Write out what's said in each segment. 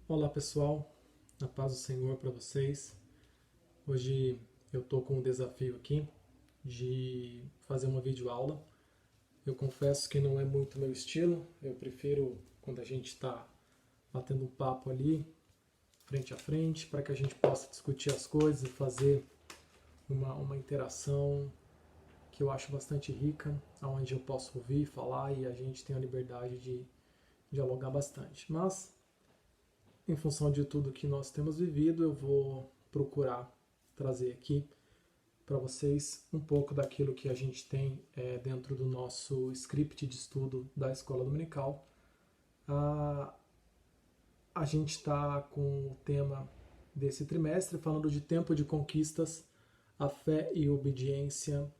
Olá pessoal, na paz do Senhor para vocês. Hoje eu estou com um desafio aqui de fazer uma videoaula. Eu confesso que não é muito meu estilo, eu prefiro quando a gente está batendo um papo ali, frente a frente, para que a gente possa discutir as coisas e fazer uma interação que eu acho bastante rica, onde eu posso ouvir, falar e a gente tem a liberdade de dialogar bastante. Mas em função de tudo que nós temos vivido, eu vou procurar trazer aqui para vocês um pouco daquilo que a gente tem dentro do nosso script de estudo da Escola Dominical. A gente está com o tema desse trimestre falando de tempo de conquistas, a fé e obediência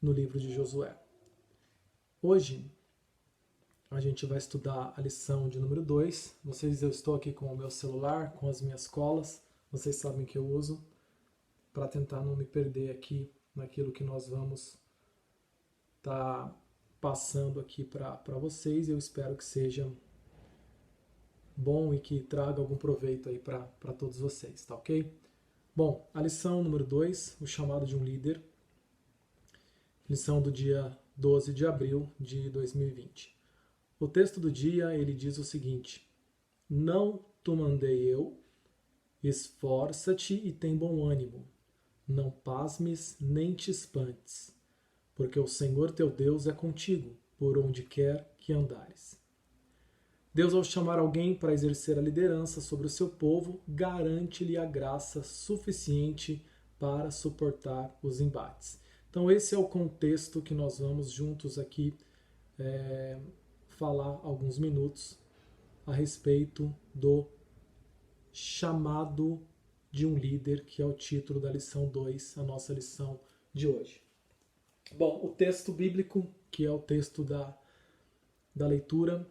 no livro de Josué. Hoje a gente vai estudar a lição de número 2. Eu estou aqui com o meu celular, com as minhas colas, vocês sabem que eu uso, para tentar não me perder aqui naquilo que nós vamos estar passando aqui para vocês. Eu espero que seja bom e que traga algum proveito aí para todos vocês, tá ok? Bom, a lição número 2, o chamado de um líder, lição do dia 12 de abril de 2020. O texto do dia, ele diz o seguinte: Não te mandei eu, esforça-te e tem bom ânimo. Não pasmes nem te espantes, porque o Senhor teu Deus é contigo, por onde quer que andares. Deus, ao chamar alguém para exercer a liderança sobre o seu povo, garante-lhe a graça suficiente para suportar os embates. Então esse é o contexto que nós vamos juntos aqui falar alguns minutos a respeito do chamado de um líder, que é o título da lição 2, a nossa lição de hoje. Bom, o texto bíblico, que é o texto da leitura,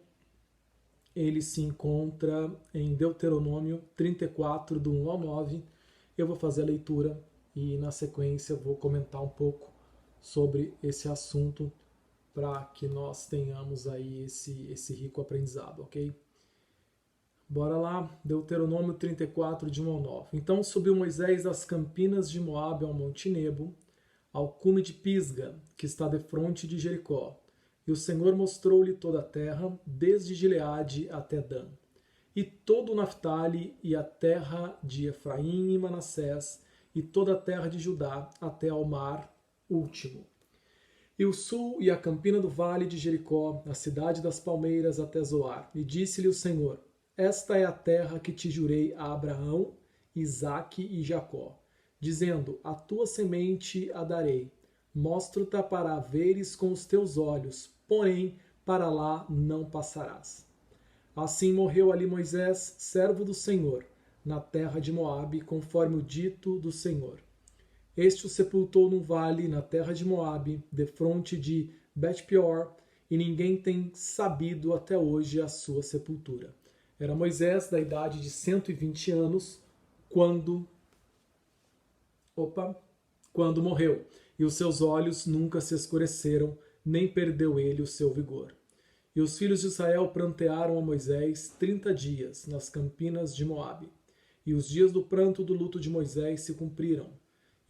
ele se encontra em Deuteronômio 34, do 1 ao 9. Eu vou fazer a leitura e, na sequência, vou comentar um pouco sobre esse assunto para que nós tenhamos aí esse rico aprendizado, ok? Bora lá, Deuteronômio 34, de 1 ao 9. Então subiu Moisés das campinas de Moabe ao Monte Nebo, ao cume de Pisga, que está defronte de Jericó. E o Senhor mostrou-lhe toda a terra, desde Gileade até Dan, e todo o Naftali, e a terra de Efraim e Manassés, e toda a terra de Judá, até ao mar último. E o sul e a campina do vale de Jericó, a cidade das palmeiras até Zoar. E disse-lhe o Senhor: Esta é a terra que te jurei a Abraão, Isaque e Jacó, dizendo: A tua semente a darei. Mostro-te para a veres com os teus olhos, porém para lá não passarás. Assim morreu ali Moisés, servo do Senhor, na terra de Moabe, conforme o dito do Senhor. Este o sepultou num vale na terra de Moabe, defronte de Bet-peor, e ninguém tem sabido até hoje a sua sepultura. Era Moisés da idade de 120 anos quando morreu, e os seus olhos nunca se escureceram, nem perdeu ele o seu vigor. E os filhos de Israel prantearam a Moisés 30 dias nas campinas de Moabe. E os dias do pranto do luto de Moisés se cumpriram.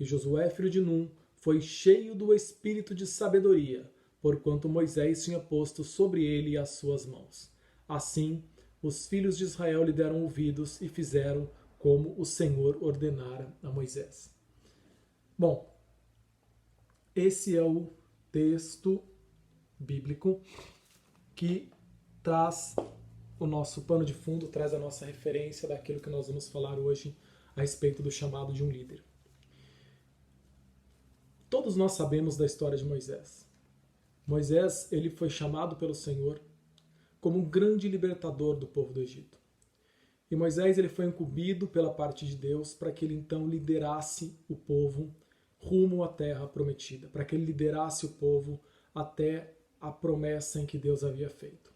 E Josué, filho de Num, foi cheio do espírito de sabedoria, porquanto Moisés tinha posto sobre ele as suas mãos. Assim, os filhos de Israel lhe deram ouvidos e fizeram como o Senhor ordenara a Moisés. Bom, esse é o texto bíblico que traz o nosso pano de fundo, traz a nossa referência daquilo que nós vamos falar hoje a respeito do chamado de um líder. Todos nós sabemos da história de Moisés. Moisés, ele foi chamado pelo Senhor como um grande libertador do povo do Egito. E Moisés, ele foi incumbido pela parte de Deus para que ele então liderasse o povo rumo à terra prometida, para que ele liderasse o povo até a promessa em que Deus havia feito.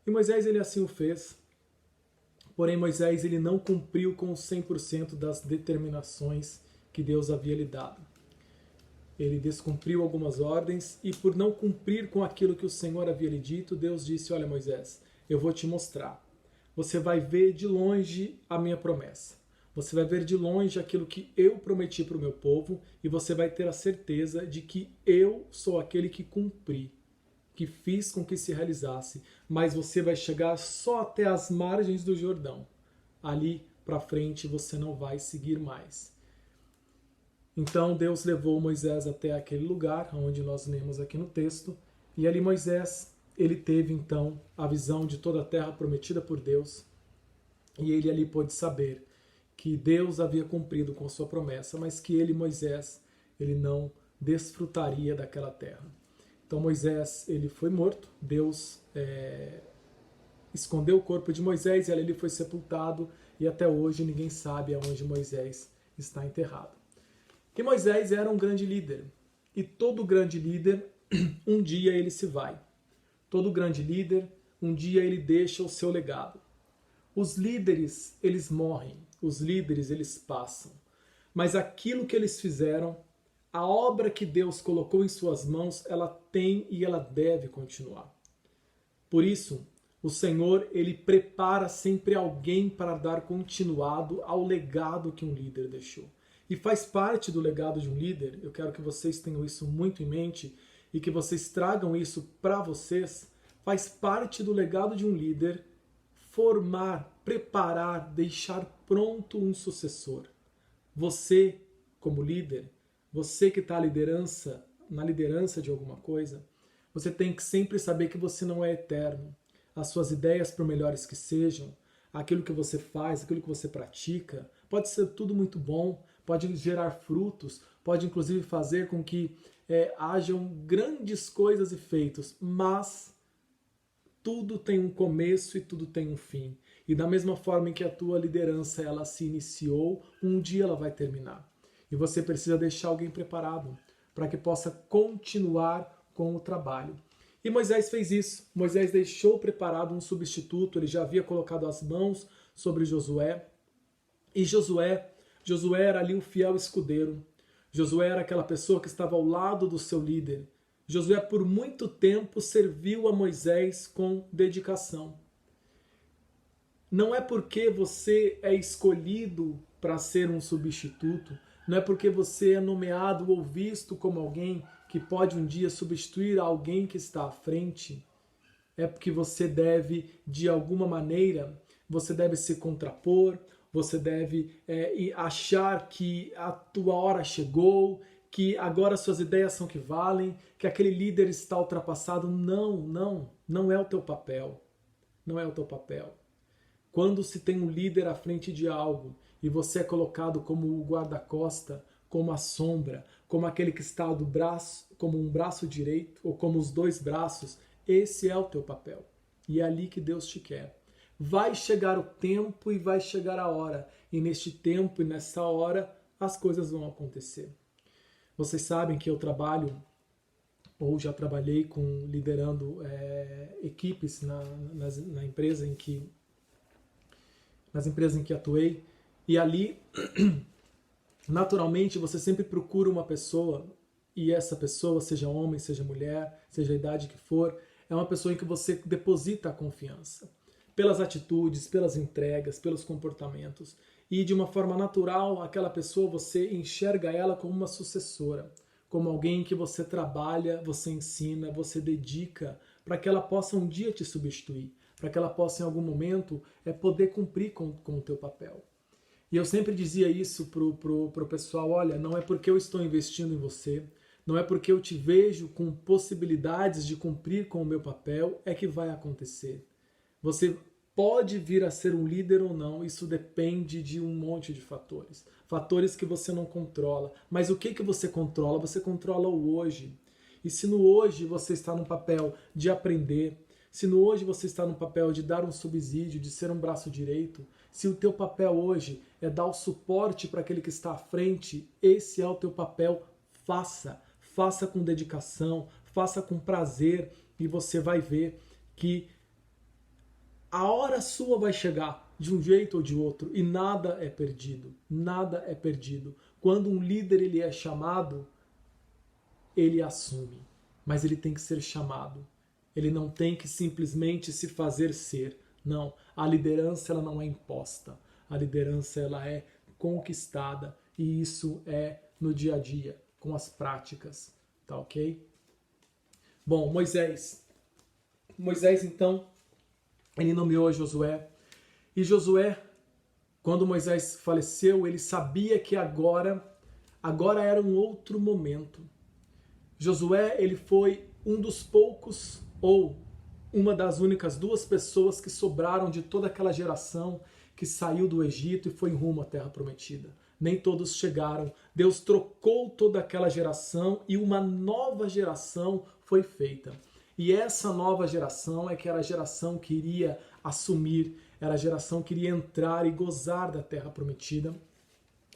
E Moisés, ele assim o fez, porém Moisés, ele não cumpriu com 100% das determinações que Deus havia lhe dado. Ele descumpriu algumas ordens e, por não cumprir com aquilo que o Senhor havia lhe dito, Deus disse: Olha, Moisés, eu vou te mostrar. você vai ver de longe a minha promessa. Você vai ver de longe aquilo que eu prometi para o meu povo e você vai ter a certeza de que eu sou aquele que cumpri, que fiz com que se realizasse. Mas você vai chegar só até as margens do Jordão. Ali para frente você não vai seguir mais. Então Deus levou Moisés até aquele lugar, onde nós lemos aqui no texto, e ali Moisés, ele teve então a visão de toda a terra prometida por Deus, e ele ali pôde saber que Deus havia cumprido com sua promessa, mas que ele, Moisés, ele não desfrutaria daquela terra. Então Moisés, ele foi morto, Deus escondeu o corpo de Moisés e ali ele foi sepultado, e até hoje ninguém sabe aonde Moisés está enterrado. E Moisés era um grande líder, e todo grande líder, um dia ele se vai. Todo grande líder, um dia ele deixa o seu legado. Os líderes, eles morrem, os líderes, eles passam. Mas aquilo que eles fizeram, a obra que Deus colocou em suas mãos, ela tem e ela deve continuar. Por isso, o Senhor, ele prepara sempre alguém para dar continuado ao legado que um líder deixou. E faz parte do legado de um líder, eu quero que vocês tenham isso muito em mente e que vocês tragam isso para vocês, faz parte do legado de um líder formar, preparar, deixar pronto um sucessor. Você, como líder, você que está na liderança de alguma coisa, você tem que sempre saber que você não é eterno. As suas ideias, por melhores que sejam, aquilo que você faz, aquilo que você pratica, pode ser tudo muito bom, pode gerar frutos, pode inclusive fazer com que hajam grandes coisas e feitos, mas tudo tem um começo e tudo tem um fim. E da mesma forma em que a tua liderança ela se iniciou, um dia ela vai terminar. E você precisa deixar alguém preparado para que possa continuar com o trabalho. E Moisés fez isso. Moisés deixou preparado um substituto, ele já havia colocado as mãos sobre Josué. E Josué era ali o fiel escudeiro. Josué era aquela pessoa que estava ao lado do seu líder. Josué por muito tempo serviu a Moisés com dedicação. Não é porque você é escolhido para ser um substituto, não é porque você é nomeado ou visto como alguém que pode um dia substituir alguém que está à frente, é porque você deve, de alguma maneira, você deve se contrapor, você deve achar que a tua hora chegou, que agora suas ideias são que valem, que aquele líder está ultrapassado. Não é o teu papel. Não é o teu papel. Quando se tem um líder à frente de algo e você é colocado como o guarda-costa, como a sombra, como aquele que está do braço, como um braço direito ou como os dois braços, esse é o teu papel. E é ali que Deus te quer. Vai chegar o tempo e vai chegar a hora. E neste tempo e nessa hora as coisas vão acontecer. Vocês sabem que eu trabalho, ou já trabalhei liderando equipes nas empresas em que atuei, e ali, naturalmente, você sempre procura uma pessoa, e essa pessoa, seja homem, seja mulher, seja a idade que for, é uma pessoa em que você deposita a confiança, pelas atitudes, pelas entregas, pelos comportamentos. E de uma forma natural, aquela pessoa, você enxerga ela como uma sucessora, como alguém que você trabalha, você ensina, você dedica, para que ela possa um dia te substituir, para que ela possa em algum momento poder cumprir com o teu papel. E eu sempre dizia isso pro pessoal, olha, não é porque eu estou investindo em você, não é porque eu te vejo com possibilidades de cumprir com o meu papel, é que vai acontecer. Você pode vir a ser um líder ou não, isso depende de um monte de fatores. Fatores que você não controla. Mas o que você controla? Você controla o hoje. E se no hoje você está no papel de aprender, se no hoje você está no papel de dar um subsídio, de ser um braço direito, se o teu papel hoje é dar o suporte para aquele que está à frente, esse é o teu papel, faça. Faça com dedicação, faça com prazer e você vai ver que a hora sua vai chegar de um jeito ou de outro e nada é perdido. Nada é perdido. Quando um líder ele é chamado, ele assume. Mas ele tem que ser chamado. Ele não tem que simplesmente se fazer ser. Não, a liderança ela não é imposta. A liderança ela é conquistada e isso é no dia a dia, com as práticas, tá ok? Bom, Moisés então, ele nomeou Josué e Josué, quando Moisés faleceu, ele sabia que agora era um outro momento. Josué, ele foi um dos poucos ou uma das únicas duas pessoas que sobraram de toda aquela geração que saiu do Egito e foi rumo à Terra Prometida. Nem todos chegaram. Deus trocou toda aquela geração e uma nova geração foi feita. E essa nova geração é que era a geração que iria assumir, era a geração que iria entrar e gozar da Terra Prometida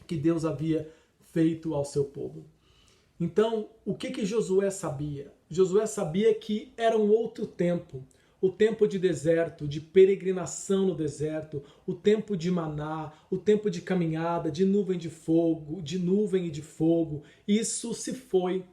que Deus havia feito ao seu povo. Então, o que Josué sabia? Josué sabia que era um outro tempo. O tempo de deserto, de peregrinação no deserto, o tempo de maná, o tempo de caminhada, de nuvem de fogo, de nuvem e de fogo. Isso se foi.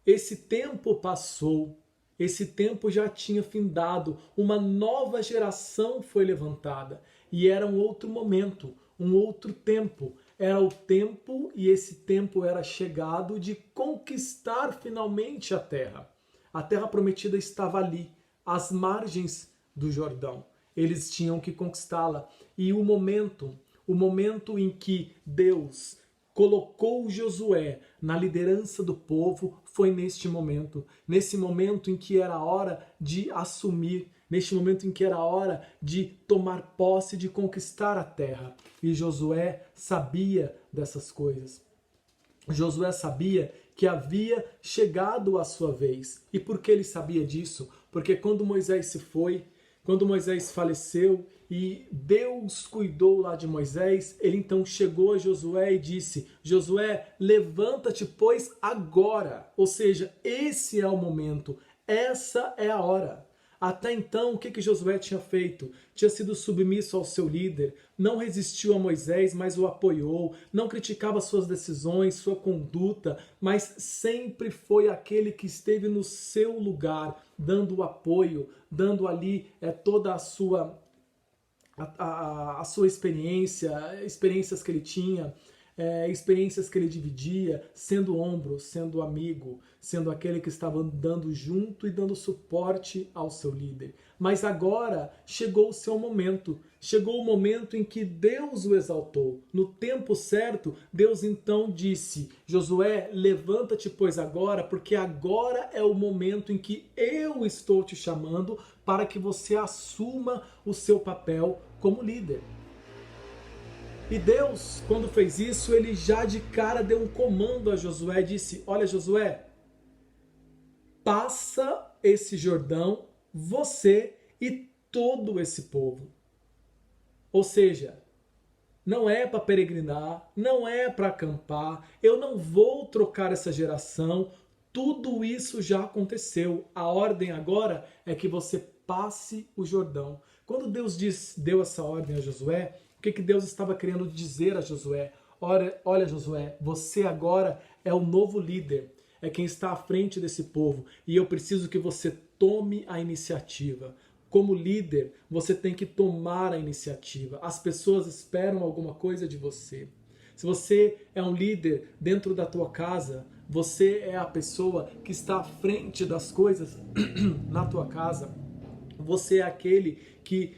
Esse tempo passou. Esse tempo já tinha findado. Uma nova geração foi levantada. E era um outro momento, um outro tempo. Era o tempo, e esse tempo era chegado, de conquistar finalmente a terra. A terra prometida estava ali, às margens do Jordão. Eles tinham que conquistá-la. E o momento em que Deus colocou Josué na liderança do povo foi neste momento. Nesse momento em que era hora de assumir, neste momento em que era hora de tomar posse, de conquistar a terra. E Josué sabia dessas coisas. Josué sabia que havia chegado a sua vez. E por que ele sabia disso? Porque quando Moisés se foi, quando Moisés faleceu e Deus cuidou lá de Moisés, ele então chegou a Josué e disse: Josué, levanta-te, pois agora. Ou seja, esse é o momento, essa é a hora. Até então, o que Josué tinha feito? Tinha sido submisso ao seu líder, não resistiu a Moisés, mas o apoiou, não criticava suas decisões, sua conduta, mas sempre foi aquele que esteve no seu lugar, dando o apoio, dando ali toda a sua experiência, experiências que ele tinha, experiências que ele dividia, sendo ombro, sendo amigo, sendo aquele que estava andando junto e dando suporte ao seu líder. Mas agora chegou o seu momento, chegou o momento em que Deus o exaltou. No tempo certo, Deus então disse: Josué, levanta-te, pois agora, porque agora é o momento em que eu estou te chamando para que você assuma o seu papel como líder. E Deus, quando fez isso, ele já de cara deu um comando a Josué e disse: olha, Josué, passa esse Jordão, você e todo esse povo. Ou seja, não é para peregrinar, não é para acampar, eu não vou trocar essa geração, tudo isso já aconteceu. A ordem agora é que você passe o Jordão. Quando Deus deu essa ordem a Josué, o que Deus estava querendo dizer a Josué? Olha, Josué, você agora é o novo líder, é quem está à frente desse povo, e eu preciso que você tome a iniciativa. Como líder, você tem que tomar a iniciativa. As pessoas esperam alguma coisa de você. Se você é um líder dentro da tua casa, você é a pessoa que está à frente das coisas na tua casa. Você é aquele que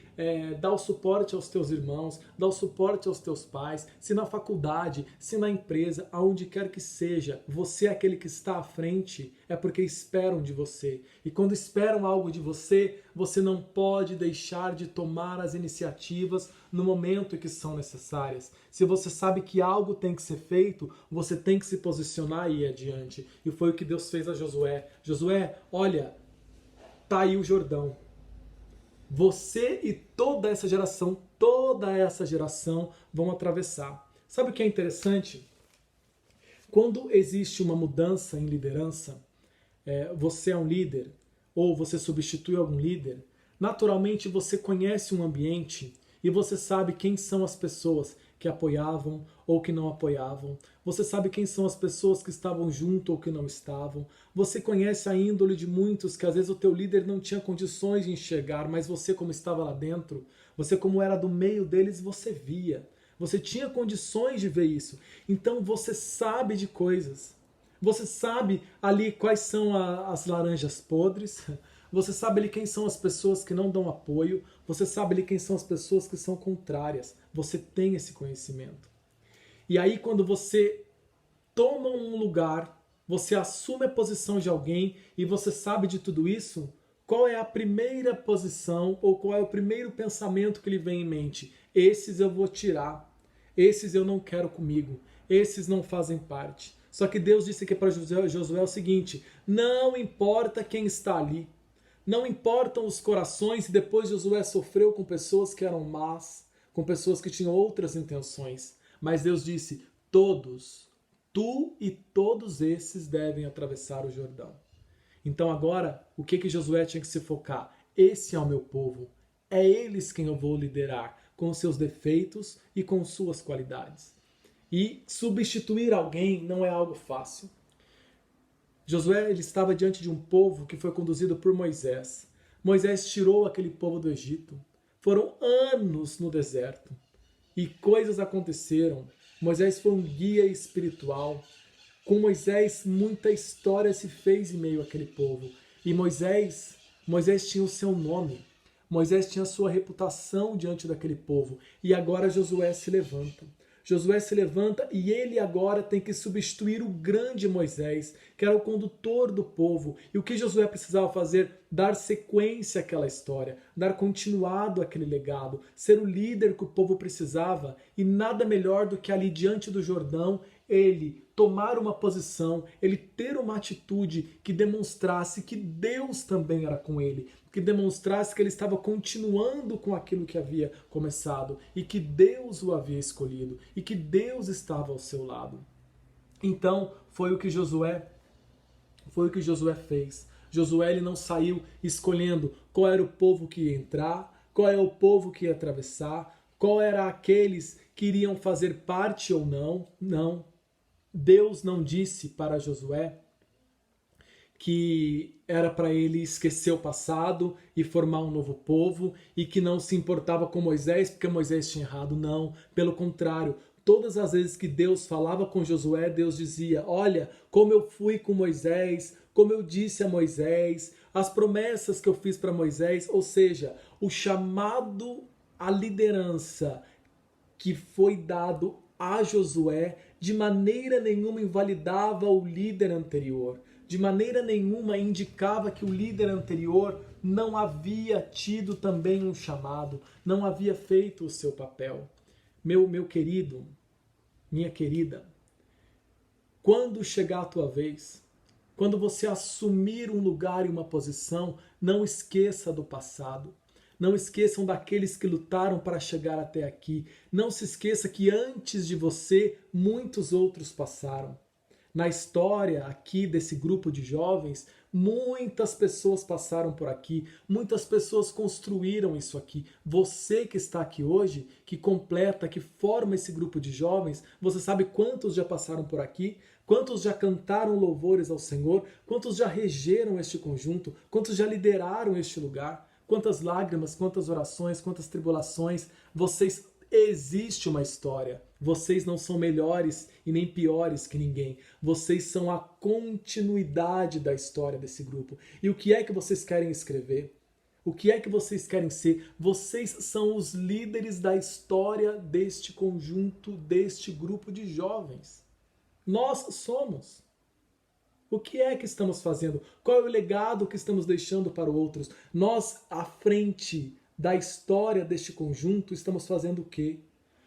dá o suporte aos teus irmãos, dá o suporte aos teus pais, se na faculdade, se na empresa, aonde quer que seja, você é aquele que está à frente, é porque esperam de você. E quando esperam algo de você, você não pode deixar de tomar as iniciativas no momento em que são necessárias. Se você sabe que algo tem que ser feito, você tem que se posicionar e ir adiante. E foi o que Deus fez a Josué. Josué, olha, tá aí o Jordão. Você e toda essa geração vão atravessar. Sabe o que é interessante? Quando existe uma mudança em liderança, você é um líder, ou você substitui algum líder, naturalmente você conhece um ambiente e você sabe quem são as pessoas que apoiavam ou que não apoiavam. Você sabe quem são as pessoas que estavam junto ou que não estavam. Você conhece a índole de muitos que às vezes o teu líder não tinha condições de enxergar, mas você, como estava lá dentro, você como era do meio deles, você via. Você tinha condições de ver isso. Então você sabe de coisas. Você sabe ali quais são as laranjas podres. Você sabe ali quem são as pessoas que não dão apoio. Você sabe ali quem são as pessoas que são contrárias. Você tem esse conhecimento. E aí quando você toma um lugar, você assume a posição de alguém e você sabe de tudo isso, qual é a primeira posição ou qual é o primeiro pensamento que lhe vem em mente? Esses eu vou tirar. Esses eu não quero comigo. Esses não fazem parte. Só que Deus disse aqui para Josué o seguinte: não importa quem está ali. Não importam os corações, e depois Josué sofreu com pessoas que eram más, com pessoas que tinham outras intenções. Mas Deus disse: todos, tu e todos esses devem atravessar o Jordão. Então agora, o que Josué tinha que se focar? Esse é o meu povo. É eles quem eu vou liderar, com seus defeitos e com suas qualidades. E substituir alguém não é algo fácil. Josué ele estava diante de um povo que foi conduzido por Moisés. Moisés tirou aquele povo do Egito. Foram anos no deserto. E coisas aconteceram. Moisés foi um guia espiritual. Com Moisés, muita história se fez em meio àquele povo. E Moisés tinha o seu nome. Moisés tinha a sua reputação diante daquele povo. E agora Josué se levanta. Josué se levanta e ele agora tem que substituir o grande Moisés, que era o condutor do povo. E o que Josué precisava fazer? Dar sequência àquela história, dar continuado àquele legado, ser o líder que o povo precisava. E nada melhor do que ali diante do Jordão, ele tomar uma posição, ele ter uma atitude que demonstrasse que Deus também era com ele, que demonstrasse que ele estava continuando com aquilo que havia começado e que Deus o havia escolhido e que Deus estava ao seu lado. Então, foi o que Josué fez. Josué ele não saiu escolhendo qual era o povo que ia entrar, qual era o povo que ia atravessar, qual era aqueles que iriam fazer parte ou não. Não. Deus não disse para Josué que era para ele esquecer o passado e formar um novo povo e que não se importava com Moisés porque Moisés tinha errado. Não, pelo contrário. Todas as vezes que Deus falava com Josué, Deus dizia: olha, como eu fui com Moisés, como eu disse a Moisés, as promessas que eu fiz para Moisés, ou seja, o chamado à liderança que foi dado a Josué de maneira nenhuma invalidava o líder anterior. De maneira nenhuma indicava que o líder anterior não havia tido também um chamado, não havia feito o seu papel. Meu querido, minha querida, quando chegar a tua vez, quando você assumir um lugar e uma posição, não esqueça do passado. Não esqueçam daqueles que lutaram para chegar até aqui. Não se esqueça que antes de você, muitos outros passaram. Na história aqui desse grupo de jovens, muitas pessoas passaram por aqui, muitas pessoas construíram isso aqui. Você que está aqui hoje, que completa, que forma esse grupo de jovens, você sabe quantos já passaram por aqui? Quantos já cantaram louvores ao Senhor? Quantos já regeram este conjunto? Quantos já lideraram este lugar? Quantas lágrimas, quantas orações, quantas tribulações. Existe uma história. Vocês não são melhores e nem piores que ninguém. Vocês são a continuidade da história desse grupo. E o que é que vocês querem escrever? O que é que vocês querem ser? Vocês são os líderes da história deste conjunto, deste grupo de jovens. Nós somos. O que é que estamos fazendo? Qual é o legado que estamos deixando para outros? Nós, à frente da história deste conjunto, estamos fazendo o quê?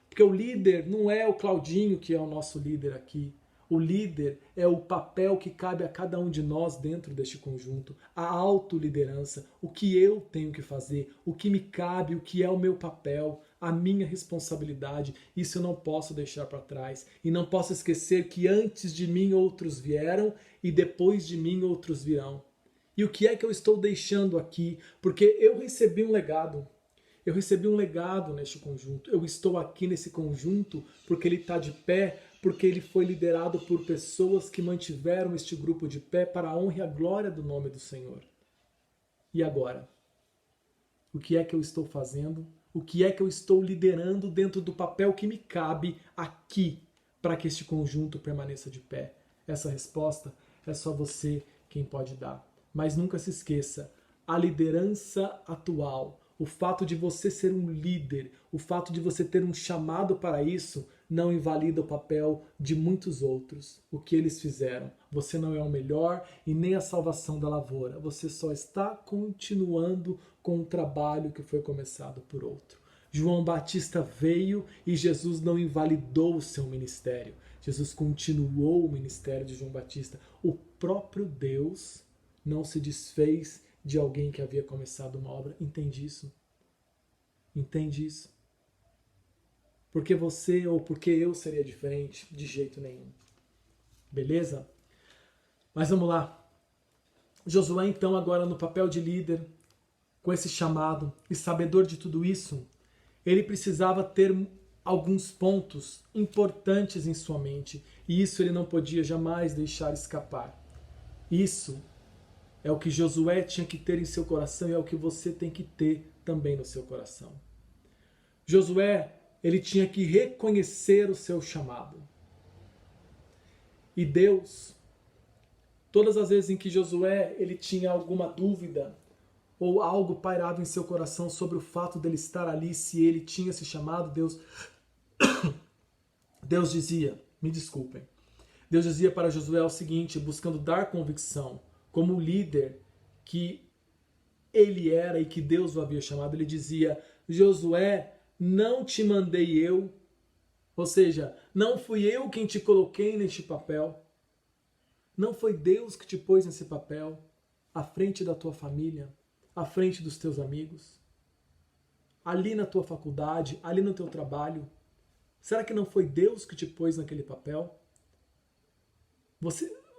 Porque o líder não é o Claudinho, que é o nosso líder aqui. O líder é o papel que cabe a cada um de nós dentro deste conjunto. A autoliderança, o que eu tenho que fazer, o que me cabe, o que é o meu papel, a minha responsabilidade. Isso eu não posso deixar para trás. E não posso esquecer que antes de mim outros vieram e depois de mim outros virão. E o que é que eu estou deixando aqui? Porque eu recebi um legado. Eu recebi um legado neste conjunto. Eu estou aqui nesse conjunto porque ele está de pé, porque ele foi liderado por pessoas que mantiveram este grupo de pé para a honra e a glória do nome do Senhor. E agora? O que é que eu estou fazendo? O que é que eu estou liderando dentro do papel que me cabe aqui para que este conjunto permaneça de pé? Essa resposta é só você quem pode dar. Mas nunca se esqueça, a liderança atual, o fato de você ser um líder, o fato de você ter um chamado para isso, não invalida o papel de muitos outros. O que eles fizeram. Você não é o melhor e nem a salvação da lavoura. Você só está continuando com o trabalho que foi começado por outro. João Batista veio e Jesus não invalidou o seu ministério. Jesus continuou o ministério de João Batista. O próprio Deus não se desfez de alguém que havia começado uma obra. Entende isso? Entende isso? Porque você ou porque eu seria diferente? De jeito nenhum. Beleza? Mas vamos lá. Josué, então, agora no papel de líder, com esse chamado e sabedor de tudo isso, ele precisava ter alguns pontos importantes em sua mente. E isso ele não podia jamais deixar escapar. Isso é o que Josué tinha que ter em seu coração e é o que você tem que ter também no seu coração. Josué, ele tinha que reconhecer o seu chamado. E Deus, todas as vezes em que Josué ele tinha alguma dúvida ou algo pairava em seu coração sobre o fato dele estar ali, se ele tinha se chamado, Deus dizia, me desculpem, Deus dizia para Josué o seguinte, buscando dar convicção, como líder que ele era e que Deus o havia chamado, ele dizia, Josué, não te mandei eu, ou seja, não fui eu quem te coloquei neste papel, não foi Deus que te pôs nesse papel, à frente da tua família, à frente dos teus amigos, ali na tua faculdade, ali no teu trabalho. Será que não foi Deus que te pôs naquele papel?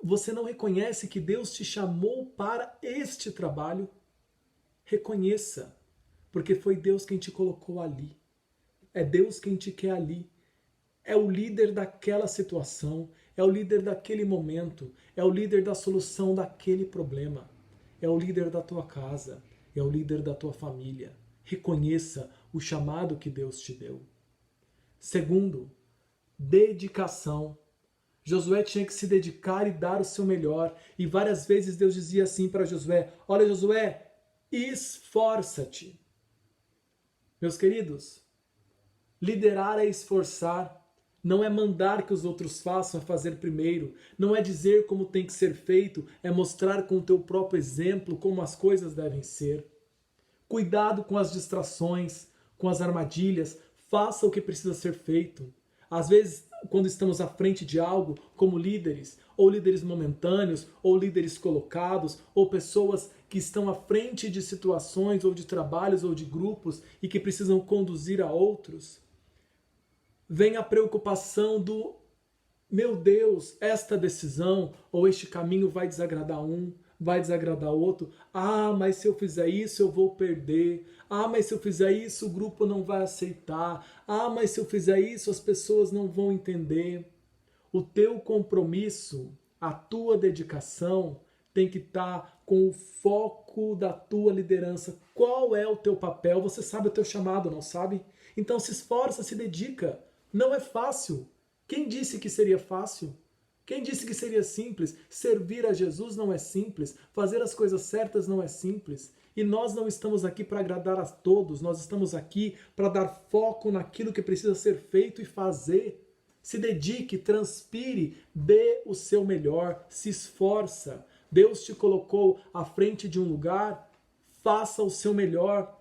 Você não reconhece que Deus te chamou para este trabalho? Reconheça, porque foi Deus quem te colocou ali. É Deus quem te quer ali. É o líder daquela situação, é o líder daquele momento, é o líder da solução daquele problema. É o líder da tua casa, é o líder da tua família. Reconheça o chamado que Deus te deu. Segundo, dedicação. Josué tinha que se dedicar e dar o seu melhor. E várias vezes Deus dizia assim para Josué, olha Josué, esforça-te. Meus queridos, liderar é esforçar. Não é mandar que os outros façam, é fazer primeiro. Não é dizer como tem que ser feito, é mostrar com o teu próprio exemplo como as coisas devem ser. Cuidado com as distrações, com as armadilhas. Faça o que precisa ser feito. Às vezes, quando estamos à frente de algo, como líderes, ou líderes momentâneos, ou líderes colocados, ou pessoas que estão à frente de situações, ou de trabalhos, ou de grupos, e que precisam conduzir a outros, vem a preocupação do, meu Deus, esta decisão ou este caminho vai desagradar um, vai desagradar outro. Ah, mas se eu fizer isso eu vou perder. Ah, mas se eu fizer isso o grupo não vai aceitar. Ah, mas se eu fizer isso as pessoas não vão entender. O teu compromisso, a tua dedicação tem que estar com o foco da tua liderança. Qual é o teu papel? Você sabe o teu chamado, não sabe? Então se esforça, se dedica. Não é fácil. Quem disse que seria fácil? Quem disse que seria simples? Servir a Jesus não é simples. Fazer as coisas certas não é simples. E nós não estamos aqui para agradar a todos. Nós estamos aqui para dar foco naquilo que precisa ser feito e fazer. Se dedique, transpire, dê o seu melhor, se esforça. Deus te colocou à frente de um lugar, faça o seu melhor.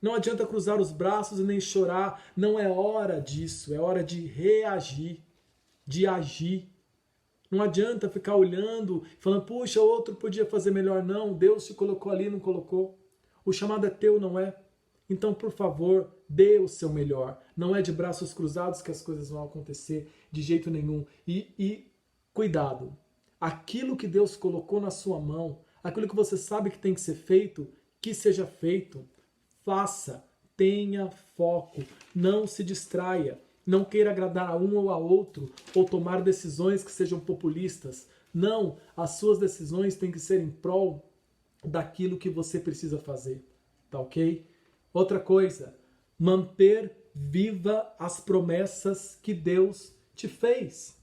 Não adianta cruzar os braços e nem chorar. Não é hora disso. É hora de reagir, de agir. Não adianta ficar olhando, falando, puxa, outro podia fazer melhor. Não, Deus te colocou ali, não colocou. O chamado é teu, não é? Então, por favor, dê o seu melhor. Não é de braços cruzados que as coisas vão acontecer, de jeito nenhum. E cuidado. Aquilo que Deus colocou na sua mão, aquilo que você sabe que tem que ser feito, que seja feito. Faça, Mantenha foco, não se distraia, não queira agradar a um ou a outro, ou tomar decisões que sejam populistas. Não, as suas decisões têm que ser em prol daquilo que você precisa fazer, tá ok? Outra coisa, manter viva as promessas que Deus te fez.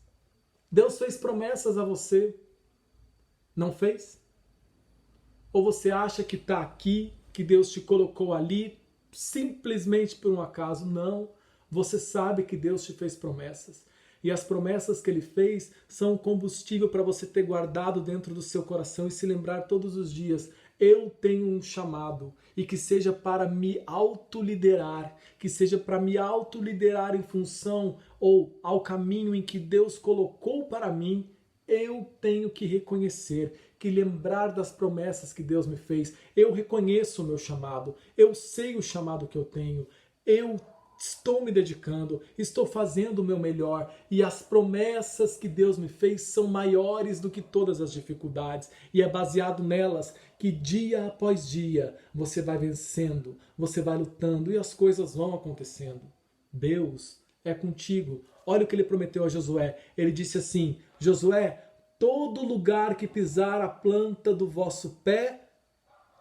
Deus fez promessas a você, não fez? Ou você acha que está aqui, que Deus te colocou ali, simplesmente por um acaso? Não, você sabe que Deus te fez promessas. E as promessas que Ele fez são um combustível para você ter guardado dentro do seu coração e se lembrar todos os dias: eu tenho um chamado, e que seja para me autoliderar, que seja para me autoliderar em função ou ao caminho em que Deus colocou para mim. Eu tenho que reconhecer, que lembrar das promessas que Deus me fez. Eu reconheço o meu chamado, eu sei o chamado que eu tenho, eu estou me dedicando, estou fazendo o meu melhor, e as promessas que Deus me fez são maiores do que todas as dificuldades, e é baseado nelas que dia após dia você vai vencendo, você vai lutando e as coisas vão acontecendo. Deus é contigo. Olha o que Ele prometeu a Josué. Ele disse assim: Josué, todo lugar que pisar a planta do vosso pé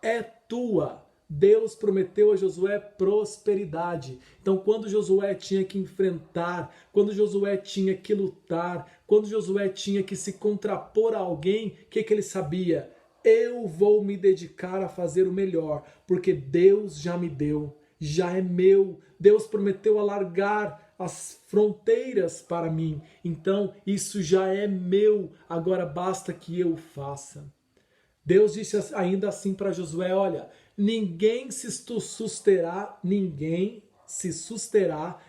é tua. Deus prometeu a Josué prosperidade. Então, quando Josué tinha que enfrentar, quando Josué tinha que lutar, quando Josué tinha que se contrapor a alguém, o que ele sabia? Eu vou me dedicar a fazer o melhor, porque Deus já me deu, já é meu. Deus prometeu alargar as fronteiras para mim. Então, isso já é meu, agora basta que eu faça. Deus disse ainda assim para Josué: olha, ninguém se susterá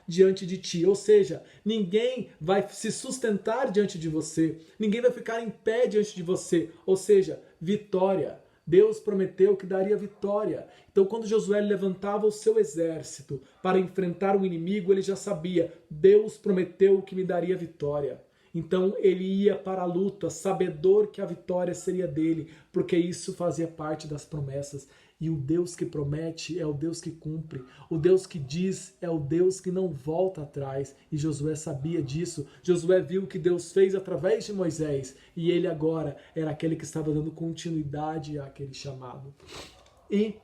diante de ti. Ou seja, ninguém vai se sustentar diante de você. Ninguém vai ficar em pé diante de você. Ou seja, vitória. Deus prometeu que daria vitória. Então, quando Josué levantava o seu exército para enfrentar um inimigo, ele já sabia: Deus prometeu que me daria vitória. Então ele ia para a luta, sabedor que a vitória seria dele, porque isso fazia parte das promessas. E o Deus que promete é o Deus que cumpre. O Deus que diz é o Deus que não volta atrás. E Josué sabia disso. Josué viu o que Deus fez através de Moisés. E ele agora era aquele que estava dando continuidade àquele chamado. E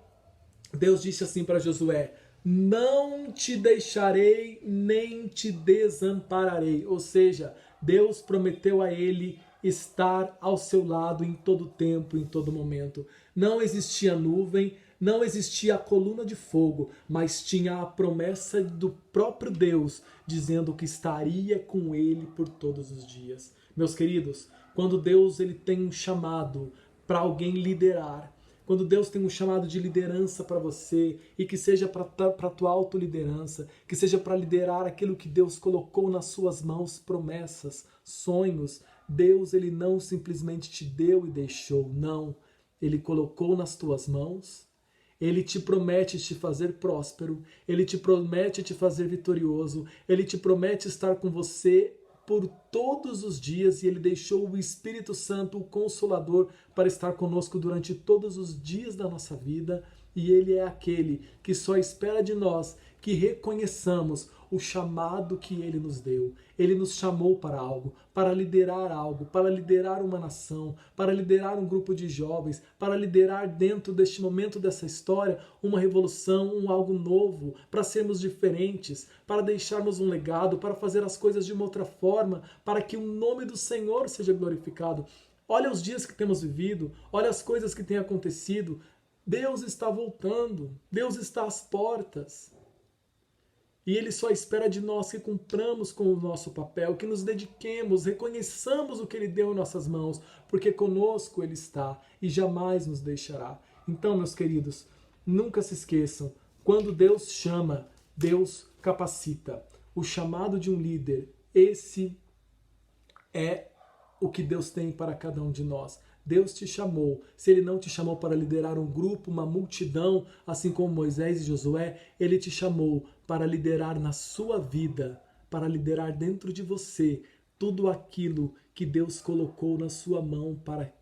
Deus disse assim para Josué: não te deixarei nem te desampararei. Ou seja, Deus prometeu a ele estar ao seu lado em todo tempo, em todo momento. Não existia nuvem, não existia a coluna de fogo, mas tinha a promessa do próprio Deus, dizendo que estaria com ele por todos os dias. Meus queridos, quando Deus ele tem um chamado para alguém liderar, quando Deus tem um chamado de liderança para você, e que seja para a tua autoliderança, que seja para liderar aquilo que Deus colocou nas suas mãos, promessas, sonhos, Deus ele não simplesmente te deu e deixou, não. Ele colocou nas tuas mãos, Ele te promete te fazer próspero, Ele te promete te fazer vitorioso, Ele te promete estar com você por todos os dias, e Ele deixou o Espírito Santo, o Consolador, para estar conosco durante todos os dias da nossa vida. E Ele é aquele que só espera de nós que reconheçamos o chamado que Ele nos deu. Ele nos chamou para algo, para liderar uma nação, para liderar um grupo de jovens, para liderar dentro deste momento dessa história uma revolução, um algo novo, para sermos diferentes, para deixarmos um legado, para fazer as coisas de uma outra forma, para que o nome do Senhor seja glorificado. Olha os dias que temos vivido, olha as coisas que têm acontecido. Deus está voltando, Deus está às portas. E Ele só espera de nós que cumpramos com o nosso papel, que nos dediquemos, reconheçamos o que Ele deu em nossas mãos, porque conosco Ele está e jamais nos deixará. Então, meus queridos, nunca se esqueçam, quando Deus chama, Deus capacita. O chamado de um líder, esse é o que Deus tem para cada um de nós. Deus te chamou. Se Ele não te chamou para liderar um grupo, uma multidão, assim como Moisés e Josué, Ele te chamou para liderar na sua vida, para liderar dentro de você tudo aquilo que Deus colocou na sua mão para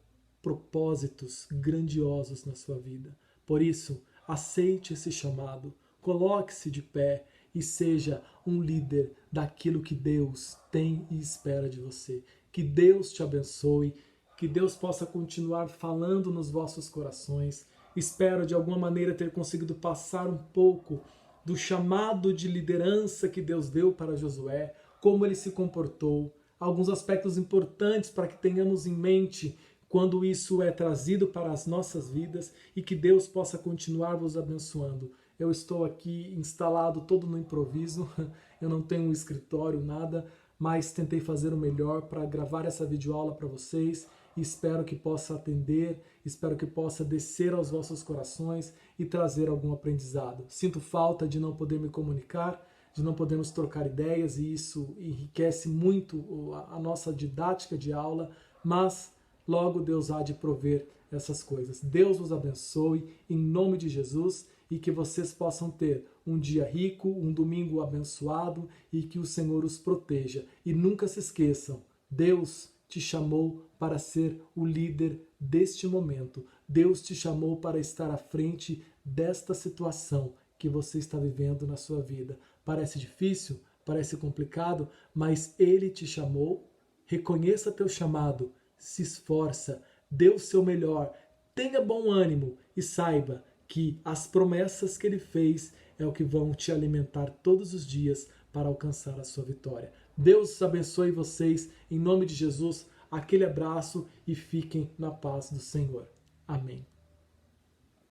propósitos grandiosos na sua vida. Por isso, aceite esse chamado, coloque-se de pé e seja um líder daquilo que Deus tem e espera de você. Que Deus te abençoe, que Deus possa continuar falando nos vossos corações. Espero de alguma maneira ter conseguido passar um pouco do chamado de liderança que Deus deu para Josué, como ele se comportou, alguns aspectos importantes para que tenhamos em mente quando isso é trazido para as nossas vidas e que Deus possa continuar vos abençoando. Eu estou aqui instalado todo no improviso, eu não tenho um escritório, nada, mas tentei fazer o melhor para gravar essa videoaula para vocês e espero que possa atender, espero que possa descer aos vossos corações e trazer algum aprendizado. Sinto falta de não poder me comunicar, de não podermos trocar ideias e isso enriquece muito a nossa didática de aula, mas logo Deus há de prover essas coisas. Deus vos abençoe em nome de Jesus e que vocês possam ter um dia rico, um domingo abençoado e que o Senhor os proteja. E nunca se esqueçam, Deus te chamou para ser o líder deste momento. Deus te chamou para estar à frente desta situação que você está vivendo na sua vida. Parece difícil, parece complicado, mas Ele te chamou. Reconheça teu chamado, se esforça, dê o seu melhor, tenha bom ânimo e saiba que as promessas que Ele fez é o que vão te alimentar todos os dias para alcançar a sua vitória. Deus abençoe vocês, em nome de Jesus, aquele abraço e fiquem na paz do Senhor. Amém.